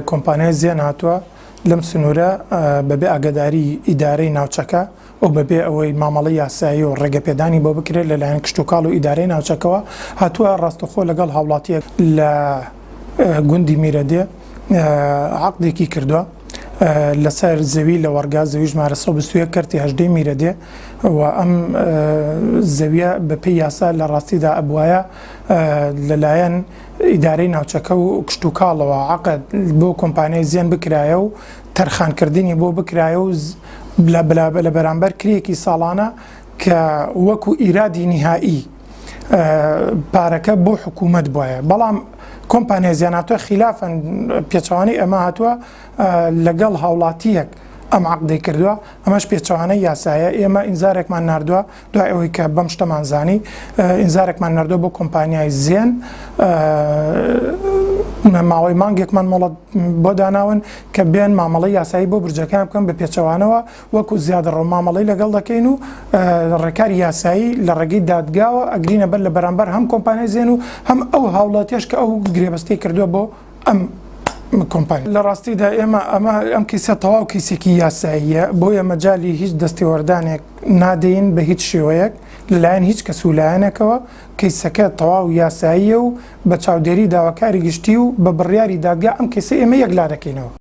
کۆمپانیای زیان هاتووە لەم سنوورە بەبێ ئاگاداری ئیدارەی ناوچەکە و بەبێ ئەوەی مامەڵەی یاسایی و ڕێگەپێدانی بۆ بکرێت لەلایەن کشتتوکاڵ و ئیدارەی ناوچەکەەوە هاتووە ڕاستەخۆ لەگەڵ هاوڵاتیەک لە گوندی میرەدێ عەقدێکی کردووە لەسەر زەوی لە وەرگا زەوی ژمارە 121 کەرتی 18 میرەدێ و ئەم زەویە بەپێی یاسا لە ڕاستیدا ئەبوایە لەلایەن ئیدارەی ناوچەکە و کشتتوکاڵەوە عەقد بۆ کۆمپانیای زیان بکرایە و تەرخانکردنی بۆ بکرایە و لە بەرامبەر کرێکی ساڵانە کە وەکو ئیرادی نهایی پارەکە بۆ حکوومەت بواە بەڵام کۆمپانیای زیان هاتووە خلافەن پێچەوانەی ئەمە هاتووە لەگەڵ هاوڵاتیەک ئەم عەقدەی کردووە ئەمەش پێچەوانەی یاسایە ئێمە ئینزارێکمان ناردووە دوای ئەوەی کە بەم شتەمان زانی ئینزارێکمان ناردووە بۆ کۆمپانیای زیان ماوەی مانگێکمان مۆڵەت بۆ داناون کە بێن مامەڵەی یاسایی بۆ برجەکان بکەن بە پێچەوانەوە وەکو زیادەڕەو مامەڵەی لەگەڵ دەکەین و ڕێکاری یاسایی لە ڕێگەی دادگاوە ئەگرینە بەر لە بەرامبەر هەم کۆمپانیای زیان و هەم ئەو هاوڵاتیەش کە ئەو گرێبەستەی کردووە بۆ ئەم کۆمپانیا لە ڕاستیدا ئێمە ئەم کیسە تەواو کیسێکی یاساییە بۆیە مەجالی هیچ دەستێوەردانێک نادەین بە هیچ شێوەیەک لەلایەن هیچ کەس و لایەنێکەوە کیسەکە تەواو یاساییە و بە چاودێری داواکاری گشتی و بە بڕیاری دادگا ئەم کیسە ئێمە یەکلا دەکەینەوە.